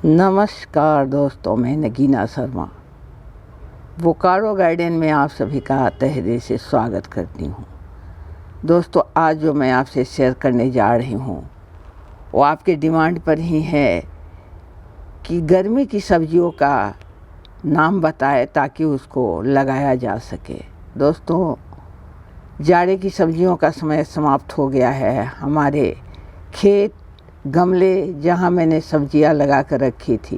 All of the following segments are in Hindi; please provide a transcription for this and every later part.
नमस्कार दोस्तों, मैं नगीना शर्मा बोकारो गार्डन में आप सभी का तहे दिल से स्वागत करती हूँ। दोस्तों, आज जो मैं आपसे शेयर करने जा रही हूँ वो आपके डिमांड पर ही है कि गर्मी की सब्जियों का नाम बताए ताकि उसको लगाया जा सके। दोस्तों, जाड़े की सब्जियों का समय समाप्त हो गया है। हमारे खेत गमले जहाँ मैंने सब्जियाँ लगा कर रखी थी,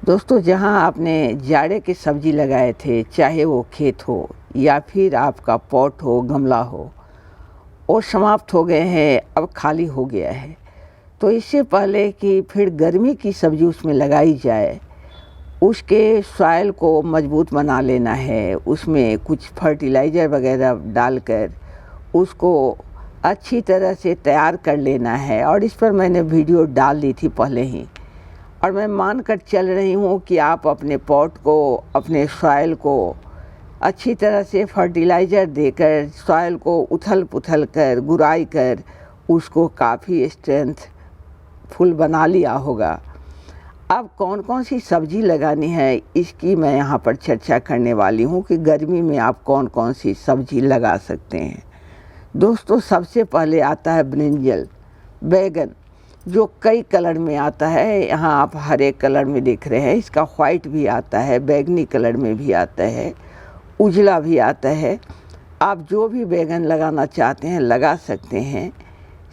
दोस्तों, जहाँ आपने जाड़े के सब्जी लगाए थे, चाहे वो खेत हो या फिर आपका पॉट हो, गमला हो, वो समाप्त हो गए हैं, अब खाली हो गया है। तो इससे पहले कि फिर गर्मी की सब्जी उसमें लगाई जाए, उसके सॉइल को मजबूत बना लेना है। उसमें कुछ फर्टिलाइज़र वगैरह डालकर उसको अच्छी तरह से तैयार कर लेना है। और इस पर मैंने वीडियो डाल दी थी पहले ही, और मैं मान कर चल रही हूँ कि आप अपने पॉट को, अपने सॉइल को अच्छी तरह से फर्टिलाइज़र देकर, सॉइल को उथल पुथल कर, गुड़ाई कर उसको काफ़ी स्ट्रेंथफुल बना लिया होगा। अब कौन कौन सी सब्ज़ी लगानी है इसकी मैं यहाँ पर चर्चा करने वाली हूँ कि गर्मी में आप कौन कौन सी सब्ज़ी लगा सकते हैं। दोस्तों, सबसे पहले आता है ब्रिंजल, बैगन, जो कई कलर में आता है। यहाँ आप हरे कलर में देख रहे हैं, इसका वाइट भी आता है, बैगनी कलर में भी आता है, उजला भी आता है। आप जो भी बैगन लगाना चाहते हैं लगा सकते हैं।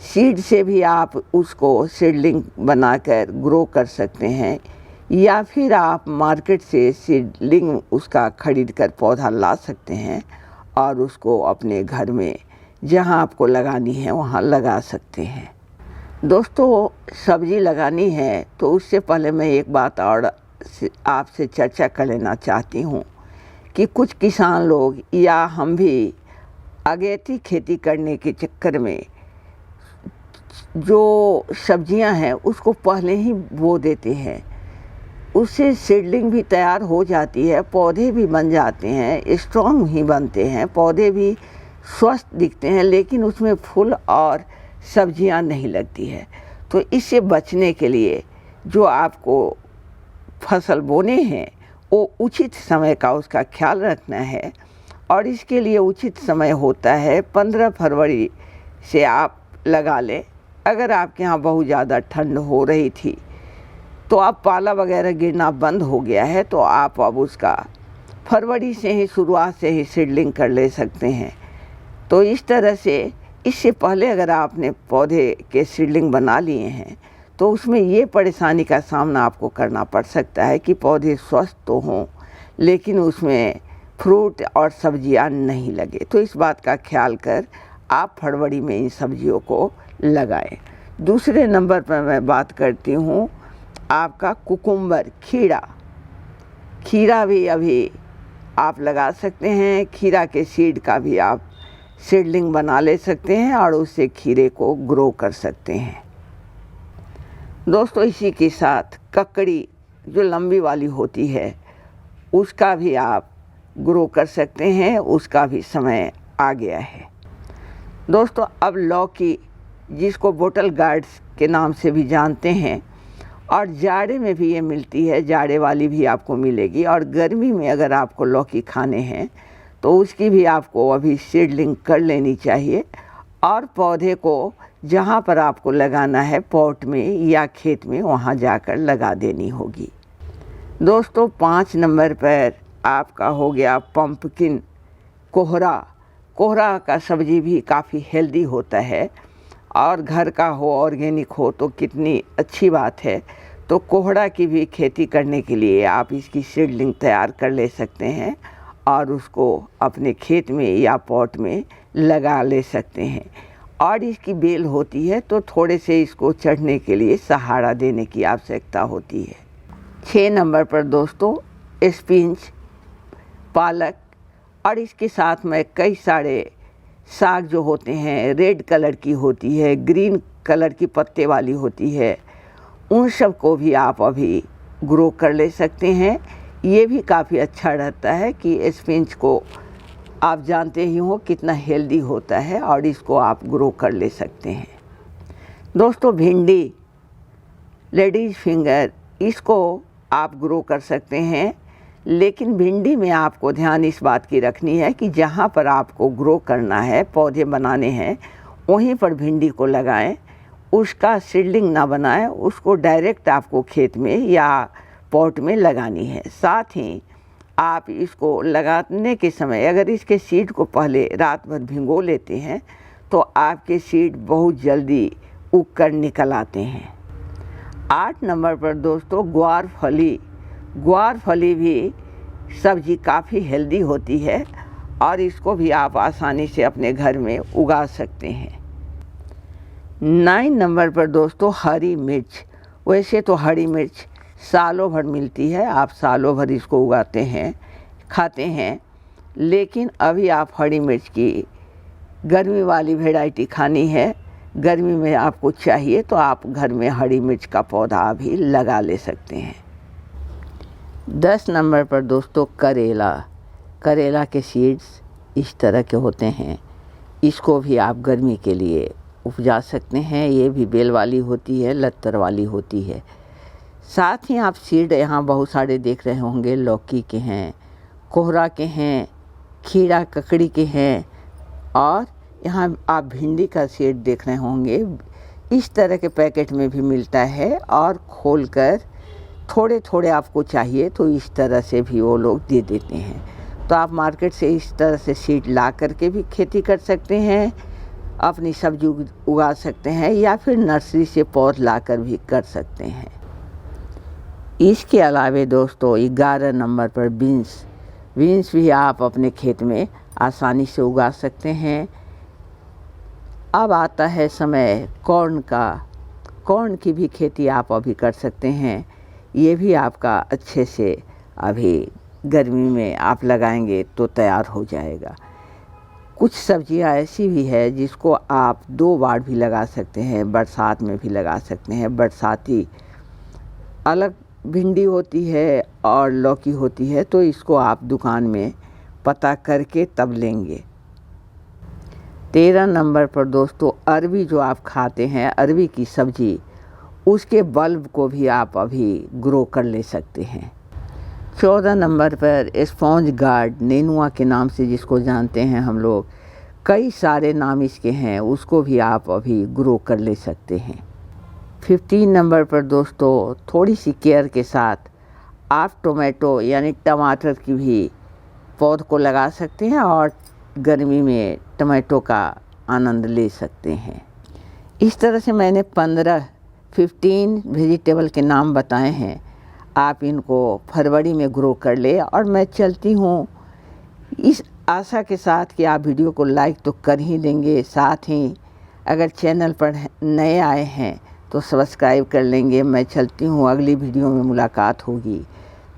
सीड से भी आप उसको सीडलिंग बनाकर ग्रो कर सकते हैं, या फिर आप मार्केट से सीडलिंग उसका खरीद कर पौधा ला सकते हैं और उसको अपने घर में जहाँ आपको लगानी है वहाँ लगा सकते हैं। दोस्तों, सब्ज़ी लगानी है तो उससे पहले मैं एक बात और आपसे चर्चा कर लेना चाहती हूँ कि कुछ किसान लोग या हम भी अगेती खेती करने के चक्कर में जो सब्जियां हैं उसको पहले ही बो देते हैं। उससे सीडलिंग भी तैयार हो जाती है, पौधे भी बन जाते हैं, स्ट्रॉन्ग ही बनते हैं, पौधे भी स्वस्थ दिखते हैं, लेकिन उसमें फूल और सब्जियां नहीं लगती है। तो इससे बचने के लिए जो आपको फसल बोने हैं वो उचित समय का उसका ख्याल रखना है। और इसके लिए उचित समय होता है 15 फरवरी से आप लगा लें। अगर आपके यहाँ बहुत ज़्यादा ठंड हो रही थी तो अब पाला वगैरह गिरना बंद हो गया है, तो आप अब उसका फरवरी से ही शुरुआत से ही सीडलिंग कर ले सकते हैं। तो इस तरह से इससे पहले अगर आपने पौधे के सीडलिंग बना लिए हैं तो उसमें ये परेशानी का सामना आपको करना पड़ सकता है कि पौधे स्वस्थ तो हों लेकिन उसमें फ्रूट और सब्जियां नहीं लगे। तो इस बात का ख्याल कर आप फरवरी में इन सब्जियों को लगाएं। दूसरे नंबर पर मैं बात करती हूँ आपका कुकुम्बर, खीरा भी अभी आप लगा सकते हैं। खीरा के सीड का भी आप सीडलिंग बना ले सकते हैं और उससे खीरे को ग्रो कर सकते हैं। दोस्तों, इसी के साथ ककड़ी जो लंबी वाली होती है उसका भी आप ग्रो कर सकते हैं, उसका भी समय आ गया है। दोस्तों, अब लौकी, जिसको बोटल गार्ड्स के नाम से भी जानते हैं, और जाड़े में भी ये मिलती है, जाड़े वाली भी आपको मिलेगी। और गर्मी में अगर आपको लौकी खाने हैं तो उसकी भी आपको अभी सीडलिंग कर लेनी चाहिए और पौधे को जहाँ पर आपको लगाना है, पॉट में या खेत में, वहाँ जाकर लगा देनी होगी। दोस्तों, 5 नंबर पर आपका हो गया पंपकिन, कोहरा का सब्जी भी काफ़ी हेल्दी होता है और घर का हो, ऑर्गेनिक हो तो कितनी अच्छी बात है। तो कोहड़ा की भी खेती करने के लिए आप इसकी सीडलिंग तैयार कर ले सकते हैं और उसको अपने खेत में या पॉट में लगा ले सकते हैं। और इसकी बेल होती है तो थोड़े से इसको चढ़ने के लिए सहारा देने की आवश्यकता होती है। 6 नंबर पर दोस्तों स्पिनच, पालक, और इसके साथ में कई सारे साग जो होते हैं, रेड कलर की होती है, ग्रीन कलर की पत्ते वाली होती है, उन सब को भी आप अभी ग्रो कर ले सकते हैं। ये भी काफ़ी अच्छा रहता है कि स्पिनच को आप जानते ही हो कितना हेल्दी होता है और इसको आप ग्रो कर ले सकते हैं। दोस्तों, भिंडी, लेडीज फिंगर, इसको आप ग्रो कर सकते हैं, लेकिन भिंडी में आपको ध्यान इस बात की रखनी है कि जहाँ पर आपको ग्रो करना है, पौधे बनाने हैं, वहीं पर भिंडी को लगाएं। उसका सीडलिंग ना बनाएं, उसको डायरेक्ट आपको खेत में या पॉट में लगानी है। साथ ही आप इसको लगाने के समय अगर इसके सीड को पहले रात भर भिगो लेते हैं तो आपके सीड बहुत जल्दी उग कर निकल आते हैं। 8 नंबर पर दोस्तों ग्वार फली भी सब्जी काफ़ी हेल्दी होती है और इसको भी आप आसानी से अपने घर में उगा सकते हैं। 9 नंबर पर दोस्तों हरी मिर्च। वैसे तो हरी मिर्च सालों भर मिलती है, आप सालों भर इसको उगाते हैं, खाते हैं, लेकिन अभी आप हरी मिर्च की गर्मी वाली वैरायटी खानी है, गर्मी में आपको चाहिए तो आप घर में हरी मिर्च का पौधा भी लगा ले सकते हैं। 10 नंबर पर दोस्तों करेला के सीड्स इस तरह के होते हैं, इसको भी आप गर्मी के लिए उपजा सकते हैं। ये भी बेल वाली होती है, लत्तर वाली होती है। साथ ही आप सीड यहाँ बहुत सारे देख रहे होंगे, लौकी के हैं, कोहरा के हैं, खीरा ककड़ी के हैं और यहाँ आप भिंडी का सीड देख रहे होंगे। इस तरह के पैकेट में भी मिलता है और खोलकर थोड़े थोड़े आपको चाहिए तो इस तरह से भी वो लोग दे देते हैं। तो आप मार्केट से इस तरह से सीड ला करके भी खेती कर सकते हैं, अपनी सब्जी उगा सकते हैं या फिर नर्सरी से पौध लाकर भी कर सकते हैं। इसके अलावा दोस्तों 11 नंबर पर बीन्स भी आप अपने खेत में आसानी से उगा सकते हैं। अब आता है समय कॉर्न की भी खेती आप अभी कर सकते हैं। ये भी आपका अच्छे से अभी गर्मी में आप लगाएंगे तो तैयार हो जाएगा। कुछ सब्जियां ऐसी भी है जिसको आप 2 बार भी लगा सकते हैं, बरसात में भी लगा सकते हैं। बरसाती अलग भिंडी होती है और लौकी होती है, तो इसको आप दुकान में पता करके तब लेंगे। 13 नंबर पर दोस्तों अरबी जो आप खाते हैं, अरबी की सब्जी, उसके बल्ब को भी आप अभी ग्रो कर ले सकते हैं। 14 नंबर पर स्पॉन्ज गार्ड, नेनुआ के नाम से जिसको जानते हैं हम लोग, कई सारे नाम इसके हैं, उसको भी आप अभी ग्रो कर ले सकते हैं। 15 नंबर पर दोस्तों थोड़ी सी केयर के साथ आप टोमेटो यानी टमाटर की भी पौध को लगा सकते हैं और गर्मी में टमाटो का आनंद ले सकते हैं। इस तरह से मैंने 15 वेजिटेबल के नाम बताए हैं। आप इनको फरवरी में ग्रो कर ले और मैं चलती हूँ इस आशा के साथ कि आप वीडियो को लाइक तो कर ही देंगे, साथ ही अगर चैनल पर नए आए हैं तो सब्सक्राइब कर लेंगे। मैं चलती हूँ, अगली वीडियो में मुलाकात होगी।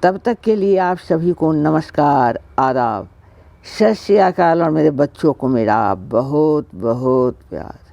तब तक के लिए आप सभी को नमस्कार, आदाब, सत श्री अकाल और मेरे बच्चों को मेरा बहुत बहुत प्यार।